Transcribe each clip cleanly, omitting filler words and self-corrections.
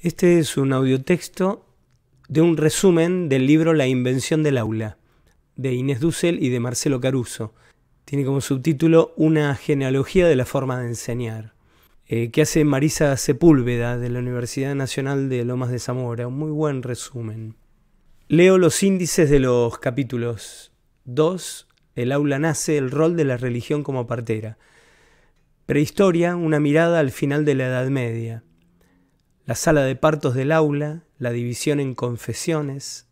Este es un audiotexto de un resumen del libro La invención del aula, de Inés Dussel y de Marcelo Caruso. Tiene como subtítulo Una genealogía de la forma de enseñar, que hace Marisa Sepúlveda de la Universidad Nacional de Lomas de Zamora. Un muy buen resumen. Leo los índices de los capítulos. 2. El aula nace, el rol de la religión como partera. Prehistoria, una mirada al final de la Edad Media. La sala de partos del aula, la división en confesiones.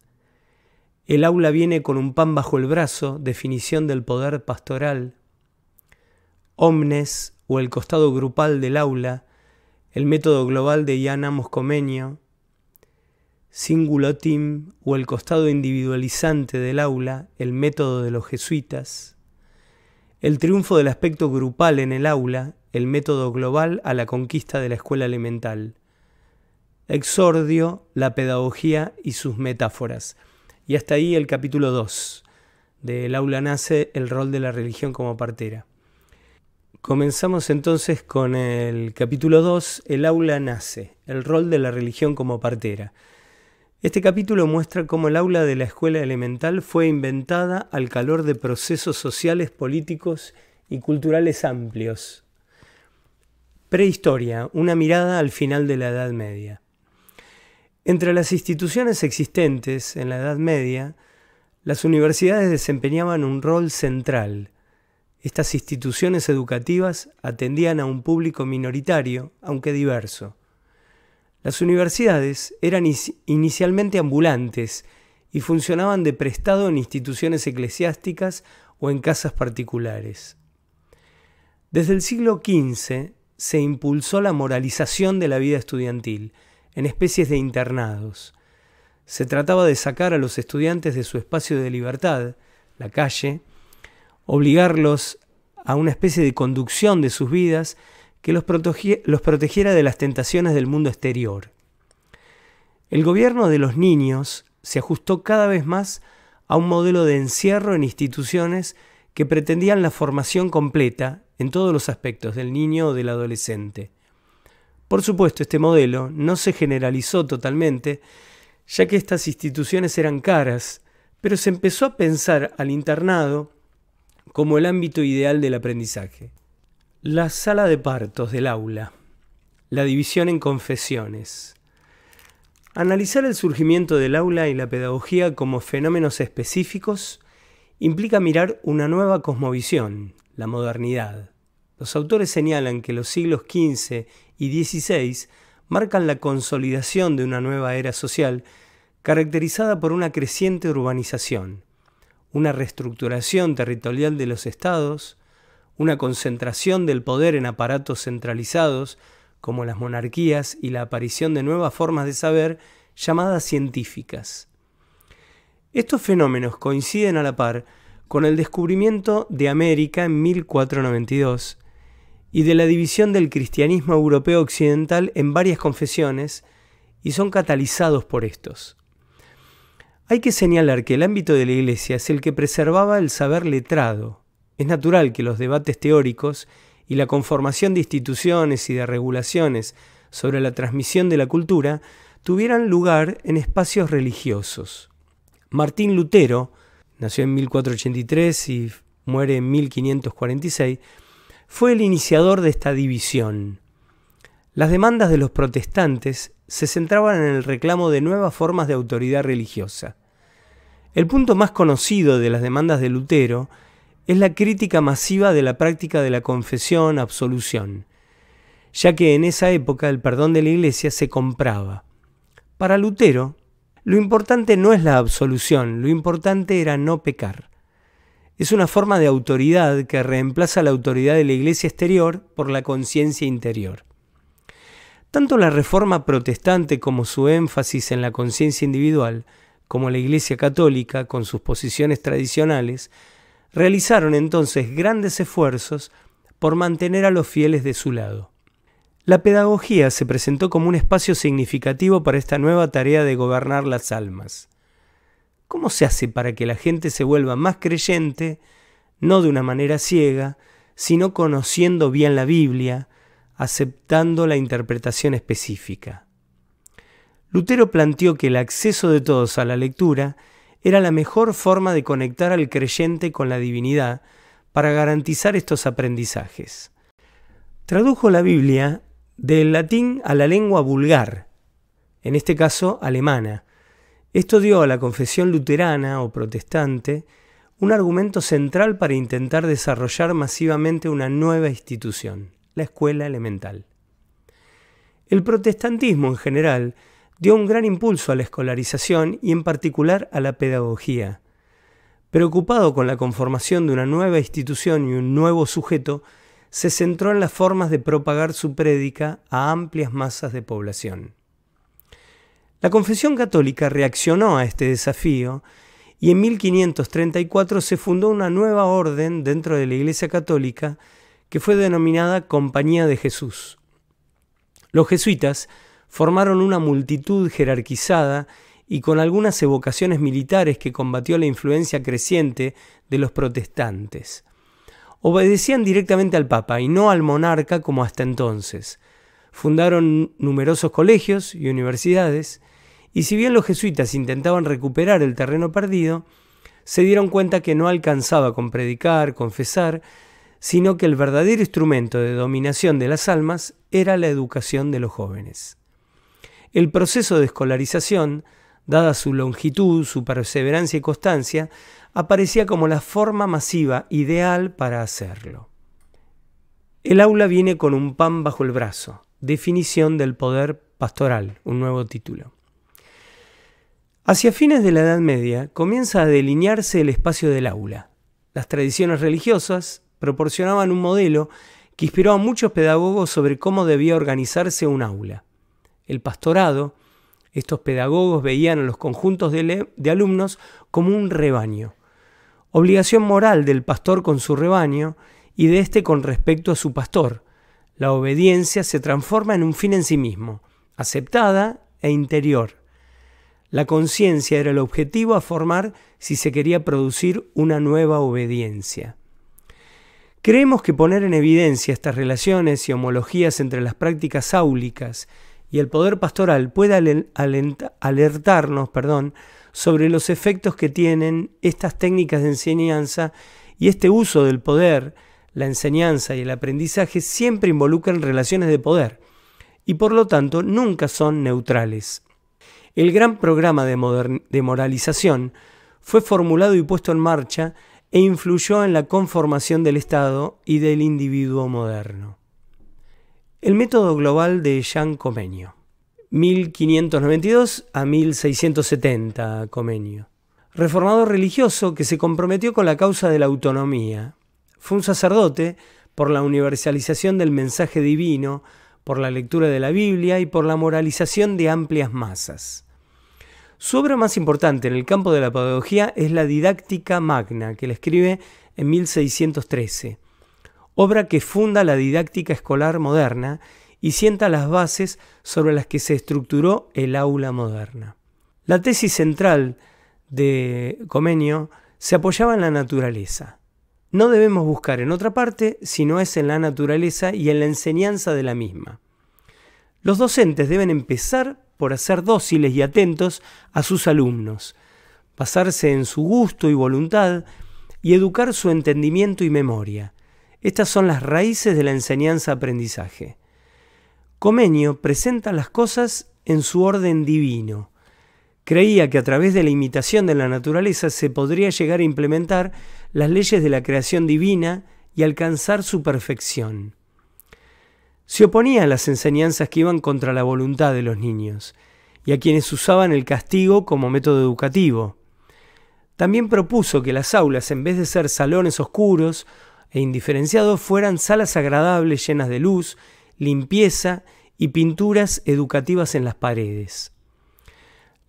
El aula viene con un pan bajo el brazo, definición del poder pastoral. Omnes, o el costado grupal del aula, el método global de Jan Amos Comenius. Singulotim, o el costado individualizante del aula, el método de los jesuitas. El triunfo del aspecto grupal en el aula, el método global a la conquista de la escuela elemental. Exordio, la pedagogía y sus metáforas. Y hasta ahí el capítulo 2, de El aula nace, el rol de la religión como partera. Comenzamos entonces con el capítulo 2, El aula nace, el rol de la religión como partera. Este capítulo muestra cómo el aula de la escuela elemental fue inventada al calor de procesos sociales, políticos y culturales amplios. Prehistoria, una mirada al final de la Edad Media. Entre las instituciones existentes en la Edad Media, las universidades desempeñaban un rol central. Estas instituciones educativas atendían a un público minoritario, aunque diverso. Las universidades eran inicialmente ambulantes y funcionaban de prestado en instituciones eclesiásticas o en casas particulares. Desde el siglo XV se impulsó la moralización de la vida estudiantil, en especies de internados. Se trataba de sacar a los estudiantes de su espacio de libertad, la calle, obligarlos a una especie de conducción de sus vidas que los protegiera de las tentaciones del mundo exterior. El gobierno de los niños se ajustó cada vez más a un modelo de encierro en instituciones que pretendían la formación completa en todos los aspectos del niño o del adolescente. Por supuesto, este modelo no se generalizó totalmente, ya que estas instituciones eran caras, pero se empezó a pensar al internado como el ámbito ideal del aprendizaje. La sala de partos del aula, la división en confesiones. Analizar el surgimiento del aula y la pedagogía como fenómenos específicos implica mirar una nueva cosmovisión, la modernidad. Los autores señalan que los siglos XV y XVI marcan la consolidación de una nueva era social caracterizada por una creciente urbanización, una reestructuración territorial de los estados, una concentración del poder en aparatos centralizados como las monarquías y la aparición de nuevas formas de saber llamadas científicas. Estos fenómenos coinciden a la par con el descubrimiento de América en 1492 y de la división del cristianismo europeo occidental en varias confesiones, y son catalizados por estos. Hay que señalar que el ámbito de la Iglesia es el que preservaba el saber letrado. Es natural que los debates teóricos y la conformación de instituciones y de regulaciones sobre la transmisión de la cultura tuvieran lugar en espacios religiosos. Martín Lutero, nació en 1483 y muere en 1546, fue el iniciador de esta división. Las demandas de los protestantes se centraban en el reclamo de nuevas formas de autoridad religiosa. El punto más conocido de las demandas de Lutero es la crítica masiva de la práctica de la confesión-absolución, ya que en esa época el perdón de la Iglesia se compraba. Para Lutero, lo importante no es la absolución, lo importante era no pecar. Es una forma de autoridad que reemplaza la autoridad de la Iglesia exterior por la conciencia interior. Tanto la Reforma protestante como su énfasis en la conciencia individual, como la Iglesia católica con sus posiciones tradicionales, realizaron entonces grandes esfuerzos por mantener a los fieles de su lado. La pedagogía se presentó como un espacio significativo para esta nueva tarea de gobernar las almas. ¿Cómo se hace para que la gente se vuelva más creyente, no de una manera ciega, sino conociendo bien la Biblia, aceptando la interpretación específica? Lutero planteó que el acceso de todos a la lectura era la mejor forma de conectar al creyente con la divinidad para garantizar estos aprendizajes. Tradujo la Biblia del latín a la lengua vulgar, en este caso alemana. Esto dio a la confesión luterana o protestante un argumento central para intentar desarrollar masivamente una nueva institución, la escuela elemental. El protestantismo en general dio un gran impulso a la escolarización y en particular a la pedagogía. Preocupado con la conformación de una nueva institución y un nuevo sujeto, se centró en las formas de propagar su prédica a amplias masas de población. La Confesión Católica reaccionó a este desafío y en 1534 se fundó una nueva orden dentro de la Iglesia Católica que fue denominada Compañía de Jesús. Los jesuitas formaron una multitud jerarquizada y con algunas evocaciones militares que combatió la influencia creciente de los protestantes. Obedecían directamente al Papa y no al monarca como hasta entonces. Fundaron numerosos colegios y universidades, y si bien los jesuitas intentaban recuperar el terreno perdido, se dieron cuenta que no alcanzaba con predicar, confesar, sino que el verdadero instrumento de dominación de las almas era la educación de los jóvenes. El proceso de escolarización, dada su longitud, su perseverancia y constancia, aparecía como la forma masiva ideal para hacerlo. El aula viene con un pan bajo el brazo, definición del poder pastoral, un nuevo título. Hacia fines de la Edad Media comienza a delinearse el espacio del aula. Las tradiciones religiosas proporcionaban un modelo que inspiró a muchos pedagogos sobre cómo debía organizarse un aula. El pastorado, estos pedagogos veían a los conjuntos de alumnos como un rebaño. Obligación moral del pastor con su rebaño y de éste con respecto a su pastor. La obediencia se transforma en un fin en sí mismo, aceptada e interior. La conciencia era el objetivo a formar si se quería producir una nueva obediencia. Creemos que poner en evidencia estas relaciones y homologías entre las prácticas áulicas y el poder pastoral puede alertarnos sobre los efectos que tienen estas técnicas de enseñanza, y este uso del poder, la enseñanza y el aprendizaje siempre involucran relaciones de poder y por lo tanto nunca son neutrales. El gran programa de moralización fue formulado y puesto en marcha e influyó en la conformación del Estado y del individuo moderno. El método global de Jean Comenius, 1592 a 1670, Comenius. Reformador religioso que se comprometió con la causa de la autonomía. Fue un sacerdote por la universalización del mensaje divino, por la lectura de la Biblia y por la moralización de amplias masas. Su obra más importante en el campo de la pedagogía es la Didáctica Magna, que la escribe en 1613, obra que funda la didáctica escolar moderna y sienta las bases sobre las que se estructuró el aula moderna. La tesis central de Comenius se apoyaba en la naturaleza. No debemos buscar en otra parte si no es en la naturaleza y en la enseñanza de la misma. Los docentes deben empezar por ser dóciles y atentos a sus alumnos, basarse en su gusto y voluntad y educar su entendimiento y memoria. Estas son las raíces de la enseñanza-aprendizaje. Comenius presenta las cosas en su orden divino. Creía que a través de la imitación de la naturaleza se podría llegar a implementar las leyes de la creación divina y alcanzar su perfección. Se oponía a las enseñanzas que iban contra la voluntad de los niños y a quienes usaban el castigo como método educativo. También propuso que las aulas, en vez de ser salones oscuros e indiferenciados, fueran salas agradables llenas de luz, limpieza y pinturas educativas en las paredes.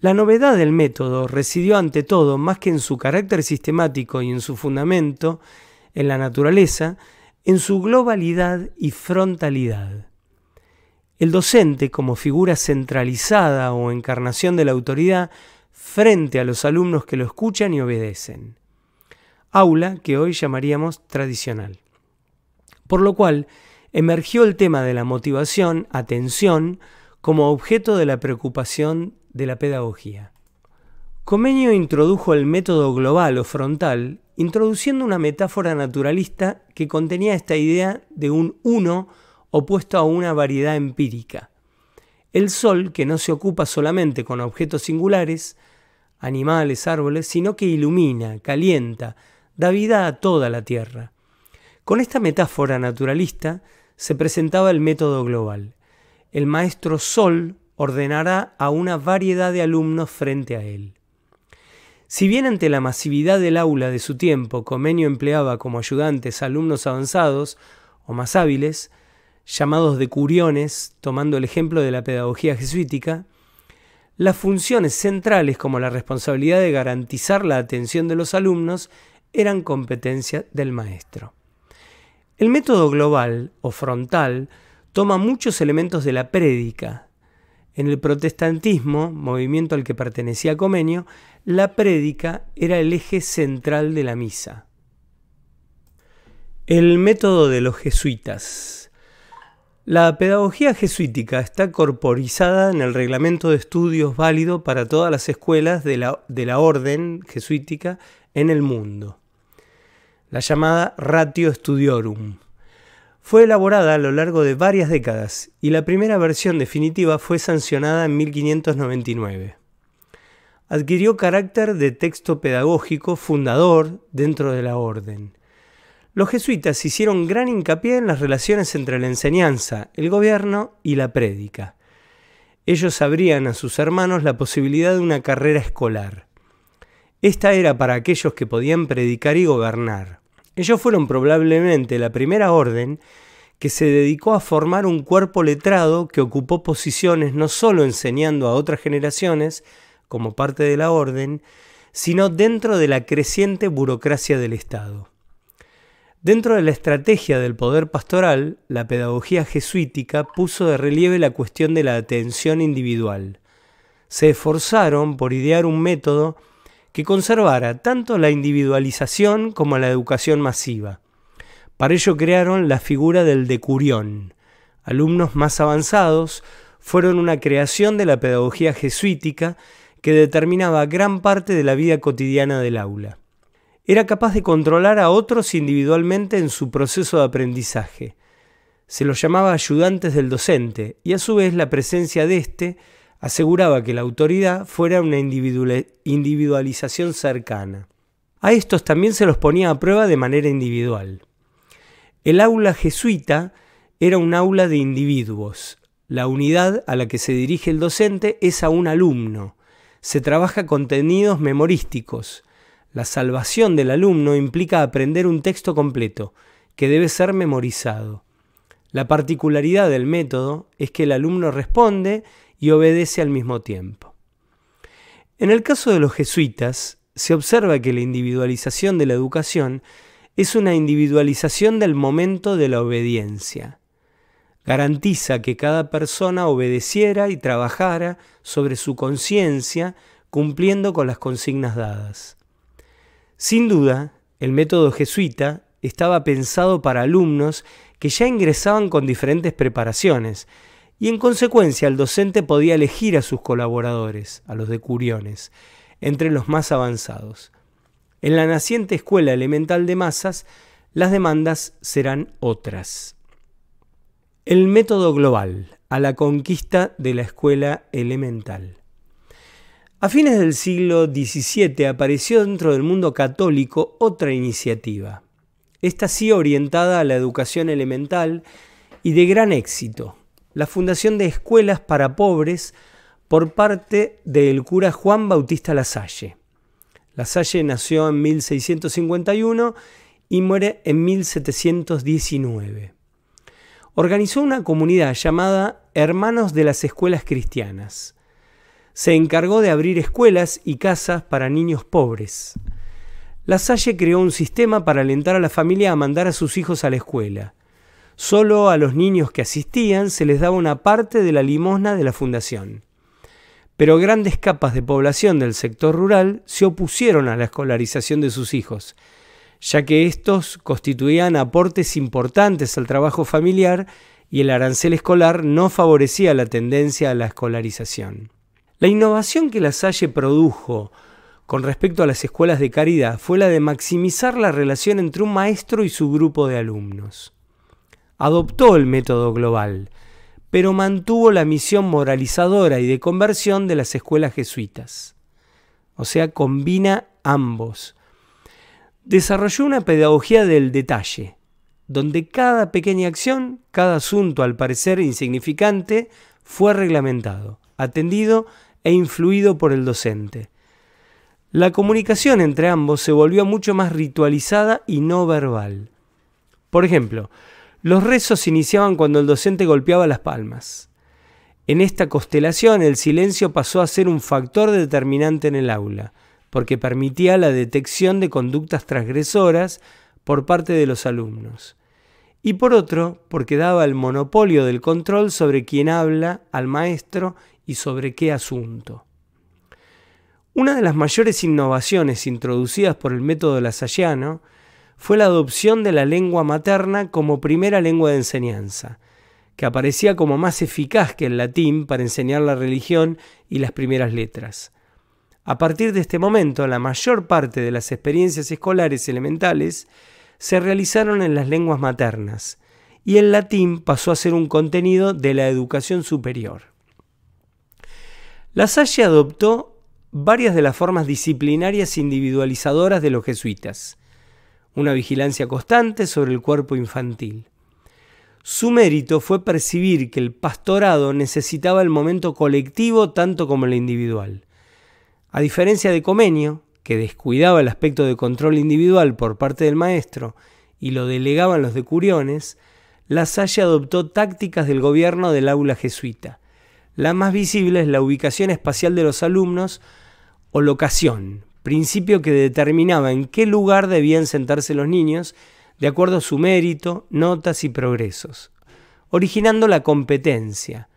La novedad del método residió ante todo, más que en su carácter sistemático y en su fundamento, en la naturaleza, en su globalidad y frontalidad. El docente, como figura centralizada o encarnación de la autoridad, frente a los alumnos que lo escuchan y obedecen. Aula que hoy llamaríamos tradicional. Por lo cual, emergió el tema de la motivación, atención, como objeto de la preocupación de la pedagogía. Comenio introdujo el método global o frontal, introduciendo una metáfora naturalista que contenía esta idea de un uno opuesto a una variedad empírica. El sol, que no se ocupa solamente con objetos singulares, animales, árboles, sino que ilumina, calienta, da vida a toda la tierra. Con esta metáfora naturalista se presentaba el método global. El maestro Sol ordenará a una variedad de alumnos frente a él. Si bien ante la masividad del aula de su tiempo, Comenio empleaba como ayudantes a alumnos avanzados o más hábiles, llamados decuriones, tomando el ejemplo de la pedagogía jesuítica, las funciones centrales como la responsabilidad de garantizar la atención de los alumnos eran competencia del maestro. El método global o frontal toma muchos elementos de la prédica. En el protestantismo, movimiento al que pertenecía Comenio, la prédica era el eje central de la misa. El método de los jesuitas. La pedagogía jesuítica está corporizada en el reglamento de estudios válido para todas las escuelas de la orden jesuítica en el mundo, la llamada Ratio Studiorum. Fue elaborada a lo largo de varias décadas y la primera versión definitiva fue sancionada en 1599. Adquirió carácter de texto pedagógico fundador dentro de la orden. Los jesuitas hicieron gran hincapié en las relaciones entre la enseñanza, el gobierno y la prédica. Ellos abrían a sus hermanos la posibilidad de una carrera escolar. Esta era para aquellos que podían predicar y gobernar. Ellos fueron probablemente la primera orden que se dedicó a formar un cuerpo letrado que ocupó posiciones no solo enseñando a otras generaciones, como parte de la orden, sino dentro de la creciente burocracia del Estado. Dentro de la estrategia del poder pastoral, la pedagogía jesuítica puso de relieve la cuestión de la atención individual. Se esforzaron por idear un método que conservara tanto la individualización como la educación masiva. Para ello crearon la figura del decurión. Alumnos más avanzados fueron una creación de la pedagogía jesuítica que determinaba gran parte de la vida cotidiana del aula. Era capaz de controlar a otros individualmente en su proceso de aprendizaje. Se los llamaba ayudantes del docente y a su vez la presencia de éste aseguraba que la autoridad fuera una individualización cercana. A estos también se los ponía a prueba de manera individual. El aula jesuita era un aula de individuos. La unidad a la que se dirige el docente es a un alumno. Se trabaja contenidos memorísticos. La salvación del alumno implica aprender un texto completo, que debe ser memorizado. La particularidad del método es que el alumno responde y obedece al mismo tiempo. En el caso de los jesuitas, se observa que la individualización de la educación es una individualización del momento de la obediencia. Garantiza que cada persona obedeciera y trabajara sobre su conciencia, cumpliendo con las consignas dadas. Sin duda, el método jesuita estaba pensado para alumnos que ya ingresaban con diferentes preparaciones y en consecuencia el docente podía elegir a sus colaboradores, a los decuriones, entre los más avanzados. En la naciente escuela elemental de masas, las demandas serán otras. El método global a la conquista de la escuela elemental. A fines del siglo XVII apareció dentro del mundo católico otra iniciativa, esta sí orientada a la educación elemental y de gran éxito, la fundación de escuelas para pobres por parte del cura Juan Bautista Lasalle. Lasalle nació en 1651 y muere en 1719. Organizó una comunidad llamada Hermanos de las Escuelas Cristianas. Se encargó de abrir escuelas y casas para niños pobres. Lasalle creó un sistema para alentar a la familia a mandar a sus hijos a la escuela. Solo a los niños que asistían se les daba una parte de la limosna de la fundación. Pero grandes capas de población del sector rural se opusieron a la escolarización de sus hijos, ya que estos constituían aportes importantes al trabajo familiar y el arancel escolar no favorecía la tendencia a la escolarización. La innovación que La Salle produjo con respecto a las escuelas de caridad fue la de maximizar la relación entre un maestro y su grupo de alumnos. Adoptó el método global, pero mantuvo la misión moralizadora y de conversión de las escuelas jesuitas. O sea, combina ambos. Desarrolló una pedagogía del detalle, donde cada pequeña acción, cada asunto al parecer insignificante, fue reglamentado, atendido e influido por el docente. La comunicación entre ambos se volvió mucho más ritualizada y no verbal. Por ejemplo, los rezos se iniciaban cuando el docente golpeaba las palmas. En esta constelación el silencio pasó a ser un factor determinante en el aula, porque permitía la detección de conductas transgresoras por parte de los alumnos. Y por otro, porque daba el monopolio del control sobre quién habla al maestro y sobre qué asunto. Una de las mayores innovaciones introducidas por el método lasalliano fue la adopción de la lengua materna como primera lengua de enseñanza, que aparecía como más eficaz que el latín para enseñar la religión y las primeras letras. A partir de este momento, la mayor parte de las experiencias escolares elementales se realizaron en las lenguas maternas, y el latín pasó a ser un contenido de la educación superior. La Salle adoptó varias de las formas disciplinarias individualizadoras de los jesuitas, una vigilancia constante sobre el cuerpo infantil. Su mérito fue percibir que el pastorado necesitaba el momento colectivo tanto como el individual. A diferencia de Comenio, que descuidaba el aspecto de control individual por parte del maestro y lo delegaban los decuriones, La Salle adoptó tácticas del gobierno del aula jesuita. La más visible es la ubicación espacial de los alumnos o locación, principio que determinaba en qué lugar debían sentarse los niños de acuerdo a su mérito, notas y progresos, originando la competencia,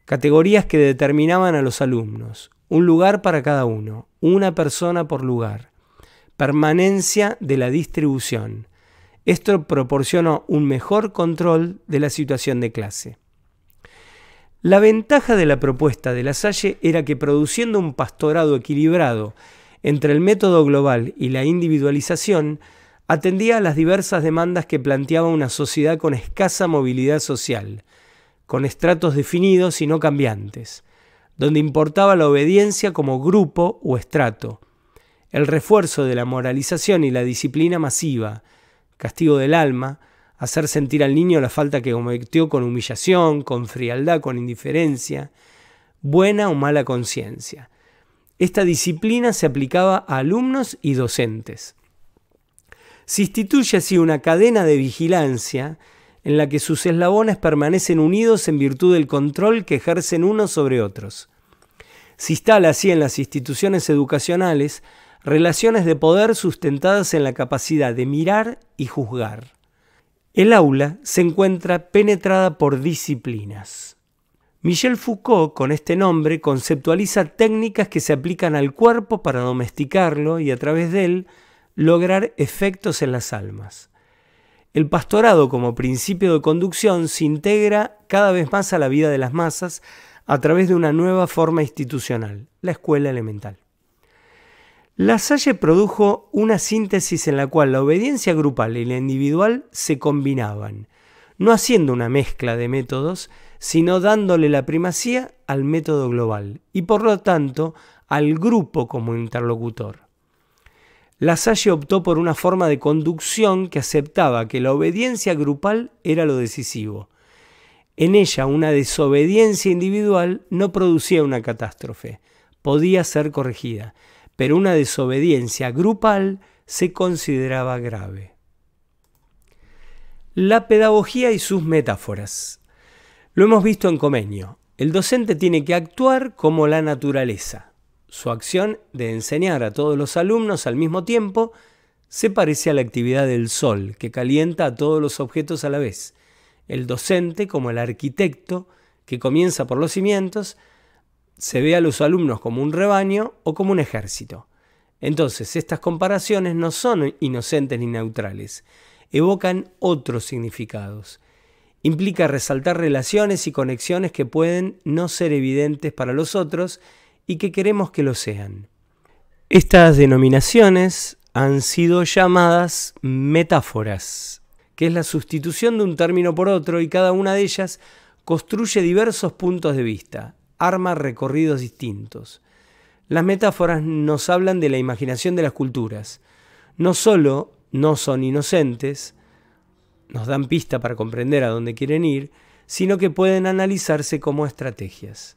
categorías que determinaban a los alumnos, un lugar para cada uno, una persona por lugar, permanencia de la distribución. Esto proporcionó un mejor control de la situación de clase. La ventaja de la propuesta de La Salle era que, produciendo un pastorado equilibrado entre el método global y la individualización, atendía a las diversas demandas que planteaba una sociedad con escasa movilidad social, con estratos definidos y no cambiantes, donde importaba la obediencia como grupo o estrato, el refuerzo de la moralización y la disciplina masiva, castigo del alma, hacer sentir al niño la falta que cometió con humillación, con frialdad, con indiferencia, buena o mala conciencia. Esta disciplina se aplicaba a alumnos y docentes. Se instituye así una cadena de vigilancia en la que sus eslabones permanecen unidos en virtud del control que ejercen unos sobre otros. Se instala así en las instituciones educacionales relaciones de poder sustentadas en la capacidad de mirar y juzgar. El aula se encuentra penetrada por disciplinas. Michel Foucault, con este nombre, conceptualiza técnicas que se aplican al cuerpo para domesticarlo y a través de él lograr efectos en las almas. El pastorado como principio de conducción se integra cada vez más a la vida de las masas a través de una nueva forma institucional, la escuela elemental. La Salle produjo una síntesis en la cual la obediencia grupal y la individual se combinaban, no haciendo una mezcla de métodos, sino dándole la primacía al método global y por lo tanto al grupo como interlocutor. La Salle optó por una forma de conducción que aceptaba que la obediencia grupal era lo decisivo. En ella una desobediencia individual no producía una catástrofe, podía ser corregida, pero una desobediencia grupal se consideraba grave. La pedagogía y sus metáforas. Lo hemos visto en Comenio. El docente tiene que actuar como la naturaleza. Su acción de enseñar a todos los alumnos al mismo tiempo se parece a la actividad del sol, que calienta a todos los objetos a la vez. El docente, como el arquitecto, que comienza por los cimientos, se ve a los alumnos como un rebaño o como un ejército. Entonces, estas comparaciones no son inocentes ni neutrales, evocan otros significados. Implica resaltar relaciones y conexiones que pueden no ser evidentes para los otros y que queremos que lo sean. Estas denominaciones han sido llamadas metáforas, que es la sustitución de un término por otro, y cada una de ellas construye diversos puntos de vista, arma recorridos distintos. Las metáforas nos hablan de la imaginación de las culturas. No solo no son inocentes, nos dan pista para comprender a dónde quieren ir, sino que pueden analizarse como estrategias.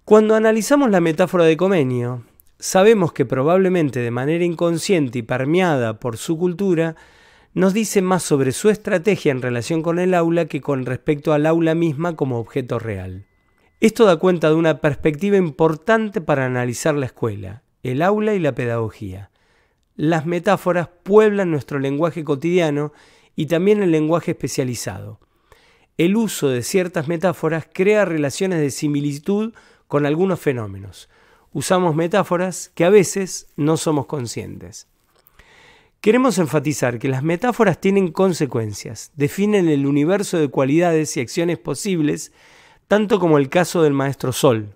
Cuando analizamos la metáfora de Comenio, sabemos que probablemente de manera inconsciente y permeada por su cultura, nos dice más sobre su estrategia en relación con el aula que con respecto al aula misma como objeto real. Esto da cuenta de una perspectiva importante para analizar la escuela, el aula y la pedagogía. Las metáforas pueblan nuestro lenguaje cotidiano y también el lenguaje especializado. El uso de ciertas metáforas crea relaciones de similitud con algunos fenómenos. Usamos metáforas que a veces no somos conscientes. Queremos enfatizar que las metáforas tienen consecuencias, definen el universo de cualidades y acciones posibles, tanto como el caso del maestro Sol.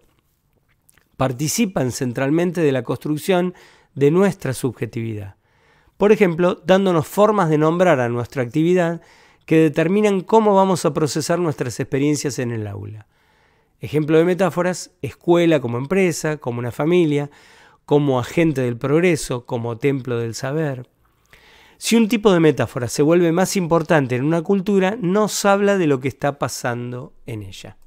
Participan centralmente de la construcción de nuestra subjetividad. Por ejemplo, dándonos formas de nombrar a nuestra actividad que determinan cómo vamos a procesar nuestras experiencias en el aula. Ejemplo de metáforas: escuela como empresa, como una familia, como agente del progreso, como templo del saber. Si un tipo de metáfora se vuelve más importante en una cultura, nos habla de lo que está pasando en ella.